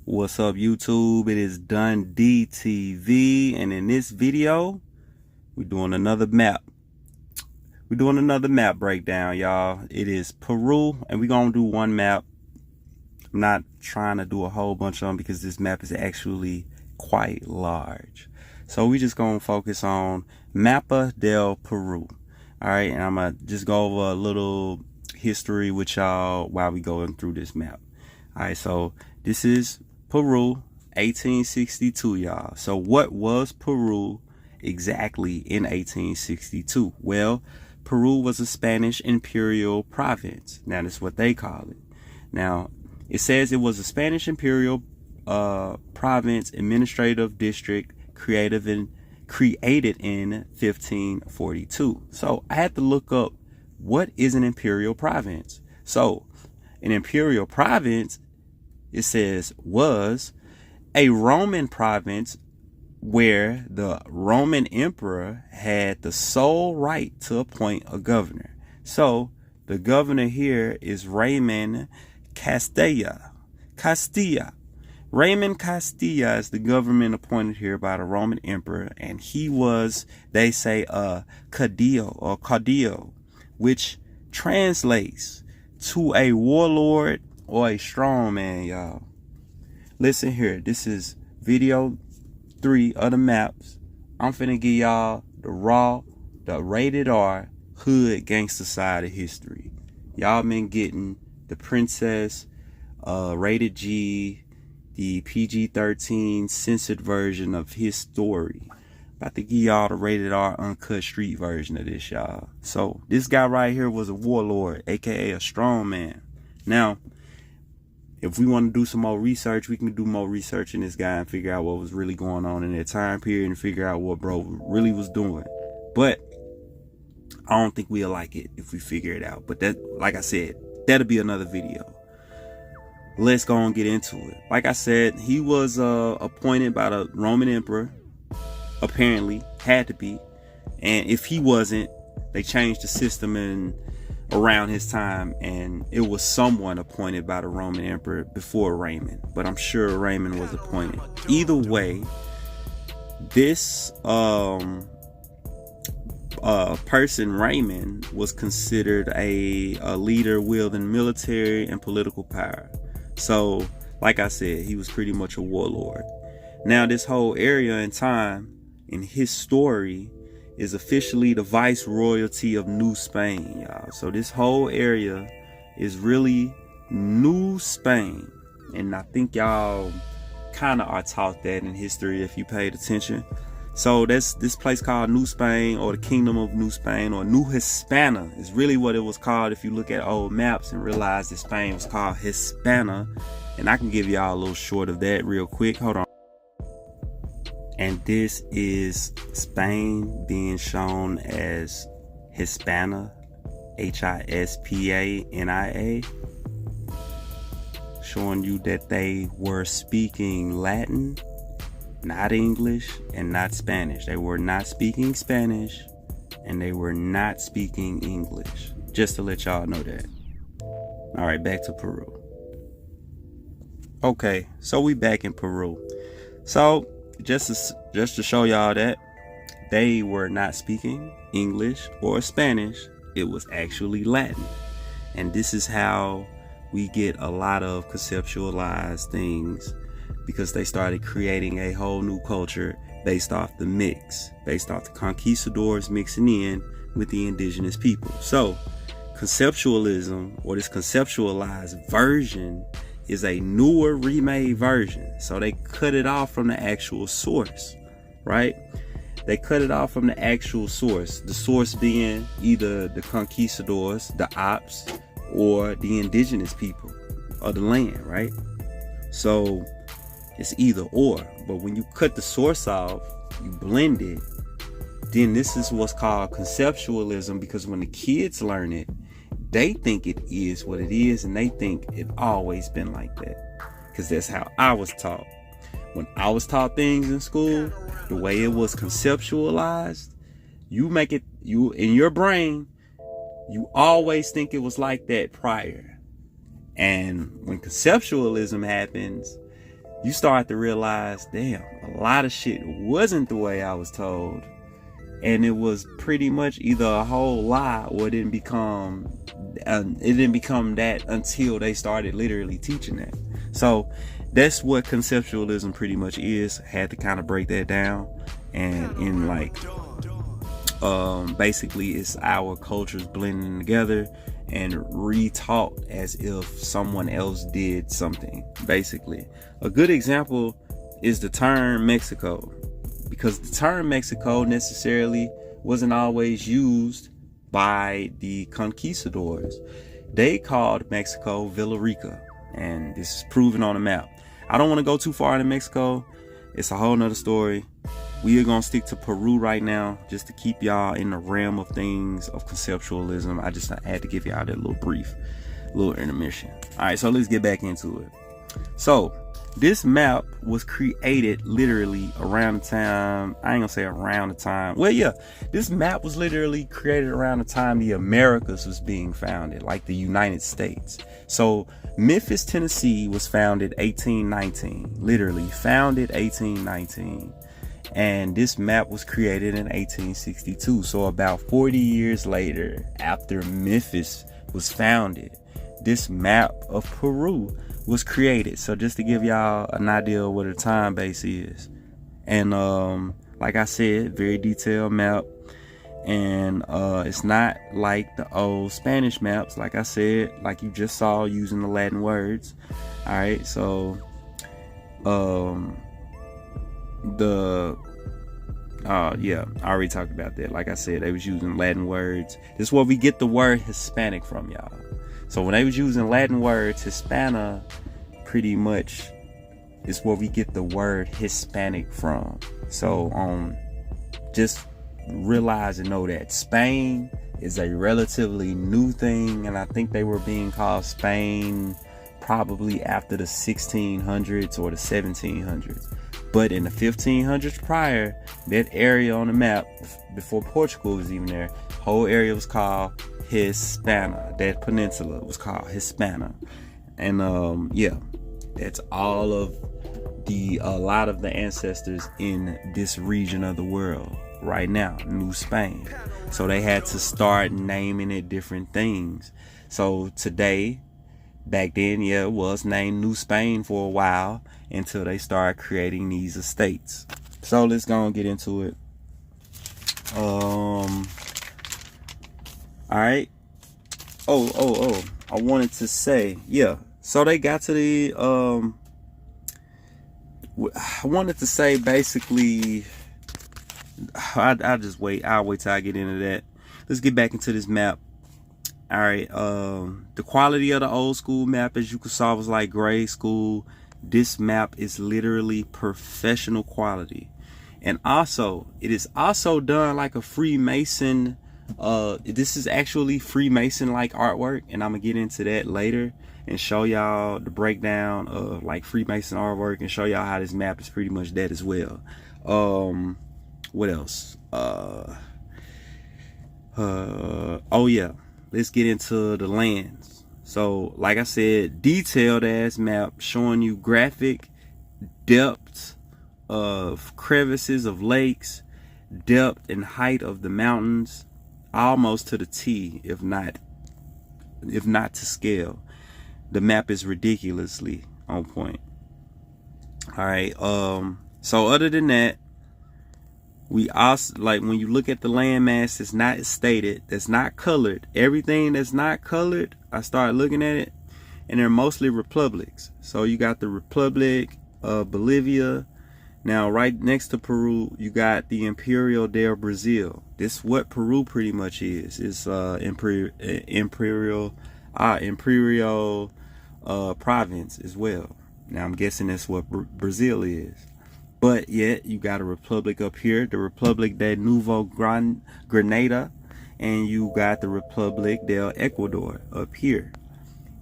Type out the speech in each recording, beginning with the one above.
What's up, YouTube? It is Done DTV, and in this video we're doing another map. We're doing another map breakdown, y'all. It is Peru, and we're gonna do one map. I'm not trying to do a whole bunch of them because this map is actually quite large, so we just gonna focus on Mapa del Peru. All right, and I'm gonna just go over a little history with y'all while we going through this map. All right, so this is Peru, 1862, y'all. So what was Peru exactly in 1862? Well, Peru was a Spanish imperial province. Now, that's what they call it. Now, it says it was a Spanish imperial province administrative district created in 1542. So I had to look up what is an imperial province. So an imperial province, it says, was a Roman province where the Roman emperor had the sole right to appoint a governor. So the governor here is Raymond Castilla. Raymond Castilla is the government appointed here by the Roman emperor, and he was, they say, a caudillo, which translates to a warlord or a strong man, y'all. Listen here, this is video 3 of the maps. I'm finna give y'all the rated R hood gangster side of history. Y'all been getting the princess, rated G, the PG-13 censored version of his story. About to give y'all the rated R uncut street version of this, y'all. So this guy right here was a warlord, aka a strong man. Now, if we want to do some more research, we can do more research in this guy and figure out what was really going on in that time period and figure out what bro really was doing. But I don't think we'll like it if we figure it out. But that, like I said, that'll be another video. Let's go and get into it. Like I said, he was appointed by the Roman emperor. Apparently, had to be. And if he wasn't, they changed the system in around his time, and it was someone appointed by the Roman emperor before Raymond, but I'm sure Raymond was appointed. Either way, this person, Raymond, was considered a leader wielding military and political power. So like I said, he was pretty much a warlord. Now, this whole area and time in his story is officially the viceroyalty of New Spain, y'all. So this whole area is really New Spain, and I think y'all kind of are taught that in history if you paid attention. So that's this place called New Spain, or the Kingdom of New Spain, or New Hispania is really what it was called if you look at old maps and realize that Spain was called Hispania. And I can give y'all a little short of that real quick. Hold on. And this is Spain being shown as Hispania, Hispania, showing you that they were speaking Latin, not English, and not Spanish. They were not speaking Spanish, and they were not speaking English. Just to let y'all know that. All right, back to Peru. Okay, so we back in Peru. So just to show y'all that they were not speaking English or Spanish, it was actually Latin. And this is how we get a lot of conceptualized things, because they started creating a whole new culture based off the mix, based off the conquistadors mixing in with the indigenous people. So conceptualism, or this conceptualized version, is a newer remade version. So they cut it off from the actual source, right? They cut it off from the actual source, the source being either the conquistadors, the ops, or the indigenous people of the land, right? So it's either or. But when you cut the source off, you blend it, then this is what's called conceptualism, because when the kids learn it, they think it is what it is, and they think it always been like that, because that's how I was taught. When I was taught things in school, the way it was conceptualized, you make it, you in your brain, you always think it was like that prior. And when conceptualism happens, you start to realize, damn, a lot of shit wasn't the way I was told. And it was pretty much either a whole lie or it didn't become that until they started literally teaching that. So that's what conceptualism pretty much is. Had to kind of break that down. And in like basically it's our cultures blending together and retaught as if someone else did something. Basically, a good example is the term Mexico, because the term Mexico necessarily wasn't always used by the conquistadors. They called Mexico Villarica, and this is proven on the map. I don't want to go too far into Mexico. It's a whole nother story. We are going to stick to Peru right now, just to keep y'all in the realm of things of conceptualism. I had to give y'all that little intermission. All right, so let's get back into it. So this map was created literally around the time, I ain't gonna say around the time, well, yeah, this map was literally created around the time the Americas was being founded, like the United States. So Memphis, Tennessee was founded 1819, literally founded 1819. And this map was created in 1862. So about 40 years later, after Memphis was founded, this map of Peru was created. So just to give y'all an idea of what a time base is. And like I said, very detailed map. And it's not like the old Spanish maps, like I said, like you just saw, using the Latin words. All right, so yeah, I already talked about that. Like I said, they was using Latin words. This is where we get the word Hispanic from, y'all. So when they was using Latin words, Hispana pretty much is where we get the word Hispanic from. So just realize and know that Spain is a relatively new thing, and I think they were being called Spain probably after the 1600s or the 1700s. But in the 1500s prior, that area on the map, before Portugal was even there, whole area was called Hispana. That peninsula was called Hispana. And yeah, that's all of a lot of the ancestors in this region of the world right now, New Spain. So they had to start naming it different things. So today, back then, yeah, it was named New Spain for a while until they started creating these estates. So let's go and get into it. All right. Oh, I wanted to say, yeah. So they got to the, I wanted to say basically, I'll just wait. I'll wait till I get into that. Let's get back into this map. All right. The quality of the old school map, as you can saw, was like grade school. This map is literally professional quality. And also, it is also done like a Freemason. This is actually Freemason like artwork, and I'm gonna get into that later and show y'all the breakdown of like Freemason artwork and show y'all how this map is pretty much that as well. What else? Oh yeah, let's get into the lands. So like I said, detailed ass map showing you graphic depth of crevices of lakes, depth and height of the mountains, almost to the T, if not to scale. The map is ridiculously on point. All right. So other than that, we also, like, when you look at the landmass, it's not stated, that's not colored. Everything that's not colored, I started looking at it, and they're mostly republics. So you got the Republic of Bolivia. Now, right next to Peru, you got the Imperial del Brazil. This is what Peru pretty much is. It's imperial province as well. Now, I'm guessing that's what Brazil is. But yet, you got a republic up here, the Republic de Nuevo Granada, and you got the Republic del Ecuador up here.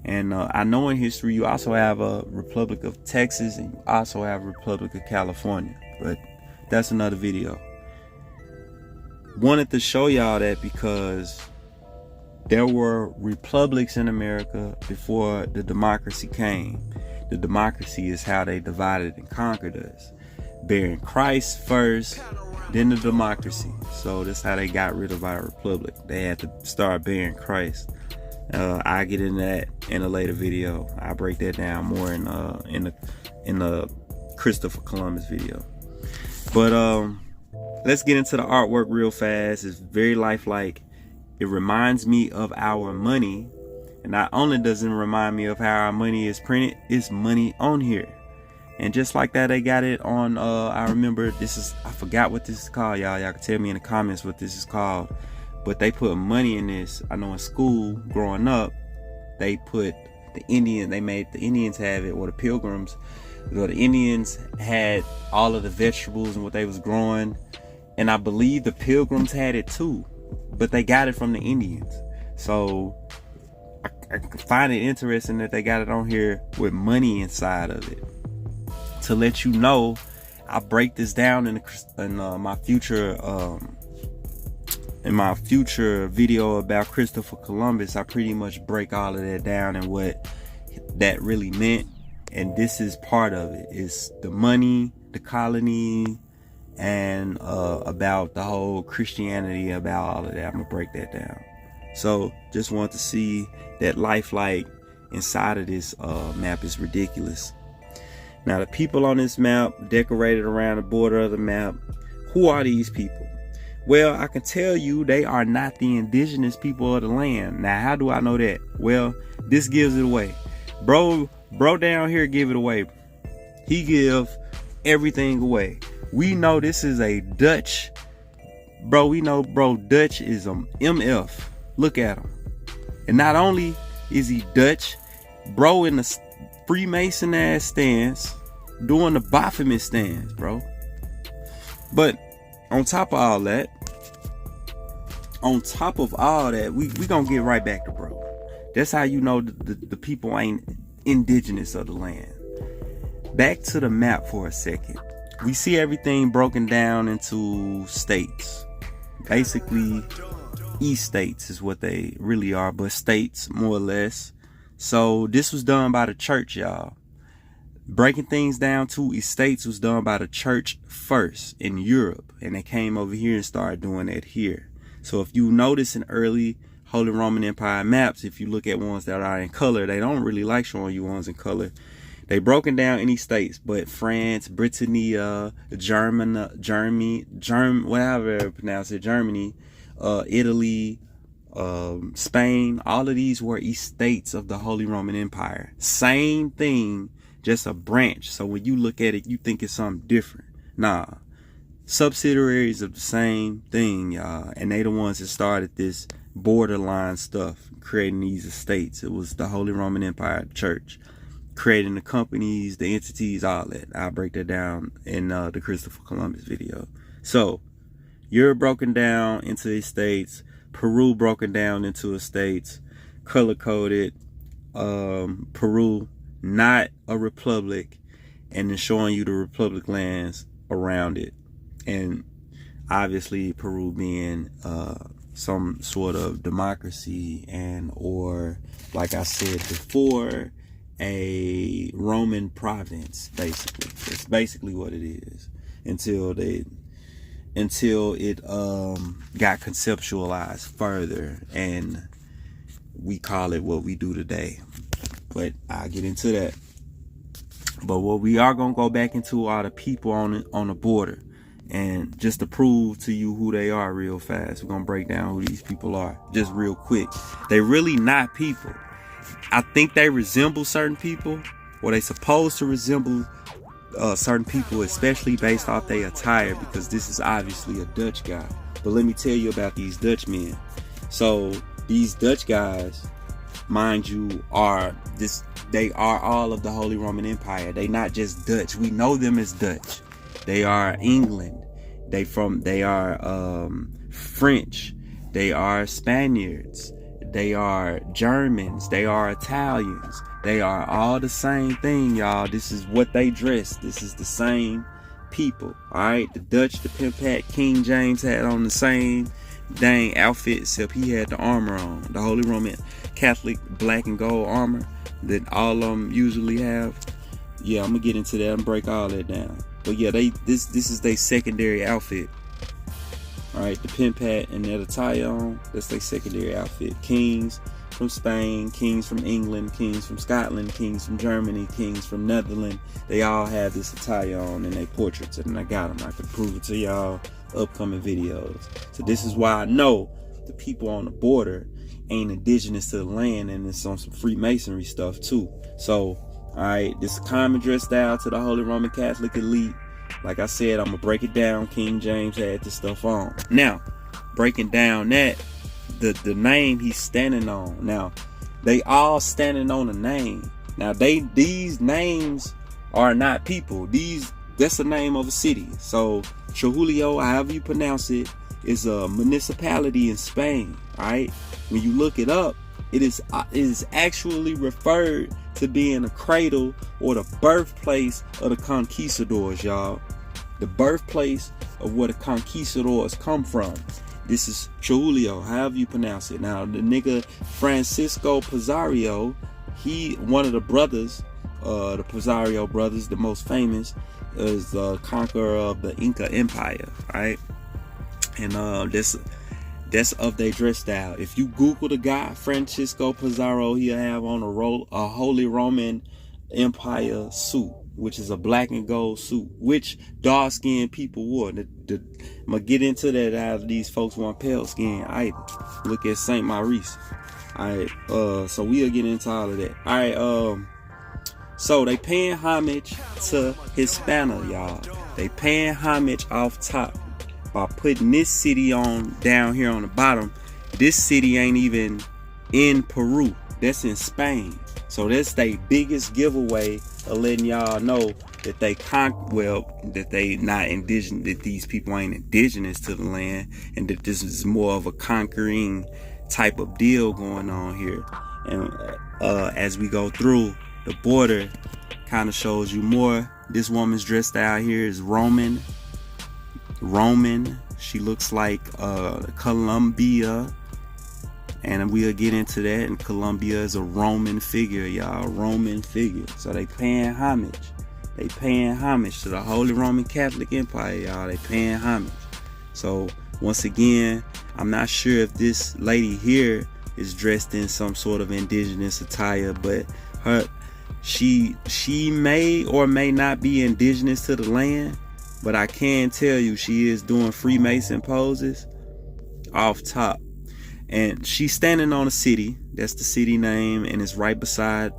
And I know in history you also have a Republic of Texas, and you also have a Republic of California, but that's another video. Wanted to show y'all that because there were republics in America before the democracy came. the democracy is how they divided and conquered us. Bearing Christ first, then the democracy. So that's how they got rid of our republic. They had to start bearing Christ. I get into that in a later video. I break that down more in the Christopher Columbus video. But let's get into the artwork real fast. It's very lifelike. It reminds me of our money. And not only does it remind me of how our money is printed, it's money on here. And just like that, they got it on, I remember I forgot what this is called, y'all. Y'all can tell me in the comments what this is called. But they put money in this. I know in school, growing up, they made the Indians have it, or the Pilgrims. The Indians had all of the vegetables and what they was growing. And I believe the Pilgrims had it too. But they got it from the Indians. So I find it interesting that they got it on here with money inside of it. To let you know, I break this down in my future video about Christopher Columbus. I pretty much break all of that down and what that really meant. And this is part of it. It's the money, the colony, and about the whole Christianity, about all of that. I'm gonna break that down. So just want to see that lifelike inside of this map is ridiculous. Now the people on this map, decorated around the border of the map, who are these people? Well, I can tell you they are not the indigenous people of the land. Now, how do I know that? Well, this gives it away. Bro down here give it away. He give everything away. We know this is a Dutch. Bro, we know Dutch is MF. Look at him. And not only is he Dutch, bro in the Freemason ass stance, doing the Baphomet stance, bro. But on top of all that, we gonna get right back to bro. That's how you know the people ain't indigenous of the land. Back to the map for a second. We see everything broken down into states. Basically, East states is what they really are, but states more or less. So this was done by the church, y'all. Breaking things down to estates was done by the church first in Europe, and they came over here and started doing that here. So if you notice in early Holy Roman Empire maps, if you look at ones that are in color, they don't really like showing you ones in color. They broken down any states, but France, Britannia, Germany, whatever you pronounce it, Germany, Italy, Spain, all of these were estates of the Holy Roman Empire. Same thing, just a branch. So when you look at it, you think it's something different. Nah, subsidiaries of the same thing, y'all. And they the ones that started this borderline stuff, creating these estates. It was the Holy Roman Empire Church, creating the companies, the entities, all that. I'll break that down in the Christopher Columbus video. So Europe broken down into estates, Peru broken down into estates, color coded, Peru not a republic, and then showing you the republic lands around it. And obviously Peru being some sort of democracy, and or like I said before, a Roman province. Basically, it's basically what it is until it got conceptualized further and we call it what we do today. But I'll get into that. But what we are gonna go back into are the people on the border, and just to prove to you who they are real fast, we're gonna break down who these people are just real quick. They really not people. I think they resemble certain people, or they supposed to resemble certain people, especially based off their attire, because this is obviously a Dutch guy. But let me tell you about these Dutch men. So these Dutch guys, mind you, they are all of the Holy Roman Empire. They not just Dutch. We know them as Dutch. They are England. They are French. They are Spaniards. They are Germans. They are Italians. They are all the same thing, y'all. This is what they dress. This is the same people. Alright, the Dutch, the pimp hat, King James had on the same dang outfit, except he had the armor on. The Holy Roman Catholic black and gold armor that all of them usually have. yeah, I'm gonna get into that and break all that down. But yeah, this is their secondary outfit. Alright, the pimp hat and that attire on, that's their secondary outfit. Kings from Spain, kings from England, kings from Scotland, kings from Germany, kings from Netherlands, they all have this attire on in their portraits, and I got them. I can prove it to y'all upcoming videos. So this is why I know the people on the border ain't indigenous to the land, and it's on some Freemasonry stuff too. So, alright, this is common dress style to the Holy Roman Catholic elite. Like I said, I'm gonna break it down. King James had this stuff on. Now, breaking down that, the name he's standing on. Now, they all standing on a name. Now, these names are not people. That's the name of a city. So, Trujillo, however you pronounce it, is a municipality in Spain. All right. When you look it up, it is actually referred to being the cradle or the birthplace of the conquistadors, y'all. The birthplace of where the conquistadors come from. This is Trujillo, however you pronounce it. Now, the nigga Francisco Pizarro, one of the brothers, the Pizarro brothers, the most famous, is the conqueror of the Inca Empire, right? And that's of their dress style. If you Google the guy Francisco Pizarro, he'll have on a Holy Roman Empire suit, which is a black and gold suit, which dark-skinned people wore. I'm gonna get into that. How these folks want pale skin either. Look at Saint Maurice. All right, so we'll get into all of that. All right, so they paying homage to Hispana, y'all. They paying homage off top by putting this city on down here on the bottom. This city ain't even in Peru. That's in Spain. So that's their biggest giveaway of letting y'all know that that they not indigenous, that these people ain't indigenous to the land, and that this is more of a conquering type of deal going on here. And as we go through, the border kind of shows you more. This woman's dress style here is Roman. She looks like Colombia, and we'll get into that. And Colombia is a Roman figure, y'all. Roman figure. So they paying homage. They paying homage to the Holy Roman Catholic Empire, y'all. They paying homage. So once again, I'm not sure if this lady here is dressed in some sort of indigenous attire, but she may or may not be indigenous to the land. But I can tell you she is doing Freemason poses off top. And she's standing on a city. That's the city name. And it's right beside.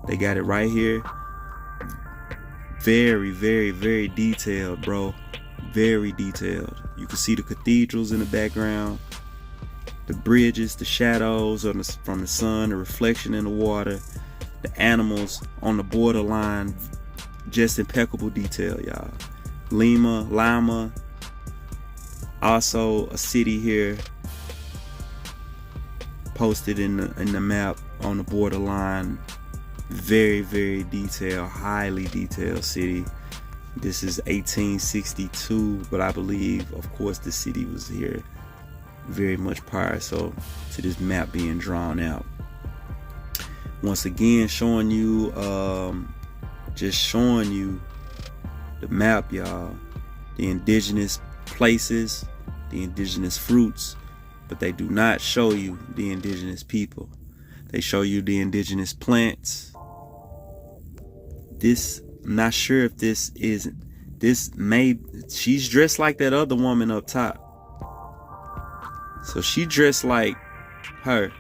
They got it right here. Very, very, very detailed, bro. Very detailed. You can see the cathedrals in the background. The bridges, the shadows from the sun, the reflection in the water. The animals on the borderline. Just impeccable detail, y'all. Lima, also a city here posted in the map on the borderline. Very, very detailed, highly detailed city. This is 1862, but I believe, of course, the city was here very much prior to this map being drawn out. Once again, showing you, just showing you the map, y'all. The indigenous places, the indigenous fruits, but they do not show you the indigenous people. They show you the indigenous plants. I'm not sure if she's dressed like that other woman up top. So she dressed like her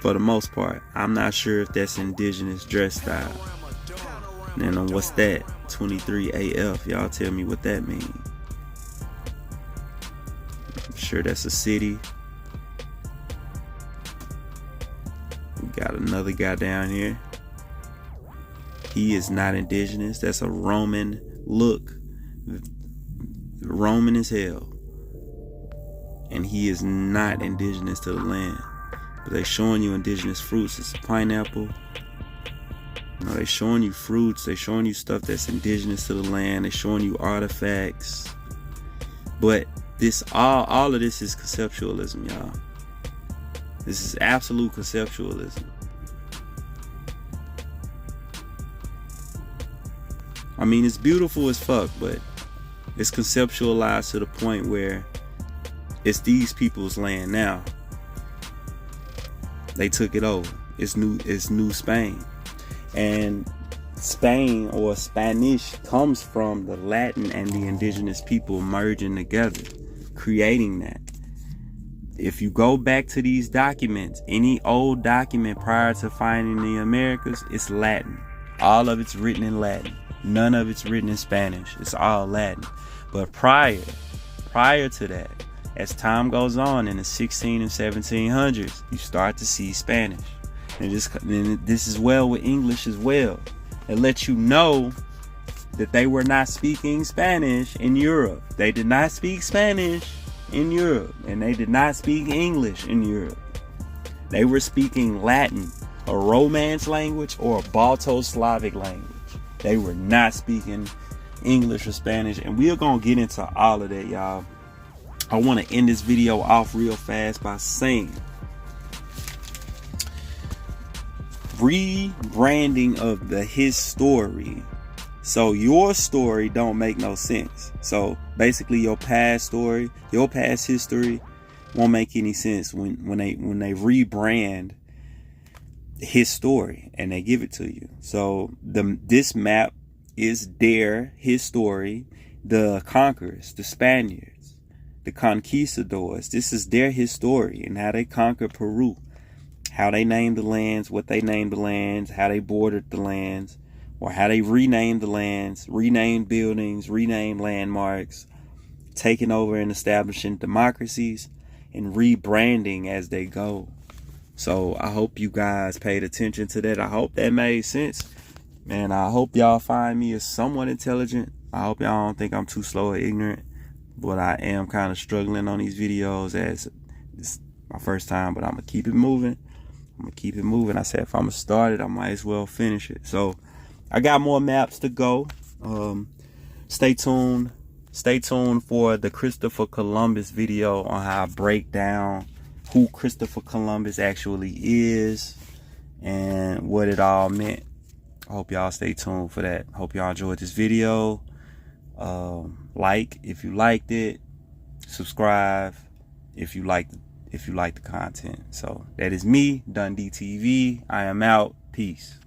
for the most part. I'm not sure if that's indigenous dress style. And then what's that? 23AF. Y'all tell me what that means. I'm sure that's a city. We got another guy down here. He is not indigenous. That's a Roman look. Roman as hell. And he is not indigenous to the land. But they showing you indigenous fruits. It's a pineapple. They're showing you fruits. They're showing you stuff that's indigenous to the land. They're showing you artifacts. But all of this is conceptualism, y'all. This is absolute conceptualism. I mean, it's beautiful as fuck, but it's conceptualized to the point where it's these people's land now. They took it over. It's New Spain. And Spain, or Spanish, comes from the Latin and the indigenous people merging together, creating that. If you go back to these documents, any old document prior to finding the Americas, it's Latin. All of it's written in Latin. None of it's written in Spanish. It's all Latin. But prior to that, as time goes on in the 16 and 1700s, you start to see Spanish. And this is well with English as well. It lets you know that they were not speaking Spanish in Europe. They did not speak Spanish in Europe, and they did not speak English in Europe. They were speaking Latin, a Romance language, or a Balto-Slavic language. They were not speaking English or Spanish, and we're gonna get into all of that, y'all. I want to end this video off real fast by saying rebranding of his story. So your story don't make no sense. So basically your past story, your past history won't make any sense when they rebrand his story and they give it to you. So this map is his story, the conquerors, the Spaniards, the conquistadors. This is his story and how they conquered Peru, how they named the lands, what they named the lands, how they bordered the lands, or how they renamed the lands, renamed buildings, renamed landmarks, taking over and establishing democracies, and rebranding as they go. So I hope you guys paid attention to that. I hope that made sense. Man, I hope y'all find me as somewhat intelligent. I hope y'all don't think I'm too slow or ignorant, but I am kind of struggling on these videos as it's my first time, but I'm going to keep it moving. I said if I'm going to start it, I might as well finish it. So I got more maps to go. Stay tuned for the Christopher Columbus video on how I break down who Christopher Columbus actually is and what it all meant. I hope y'all stay tuned for that. Hope y'all enjoyed this video. Like if you liked it, subscribe if you like the content. So that is me, Dundee TV. I am out. Peace.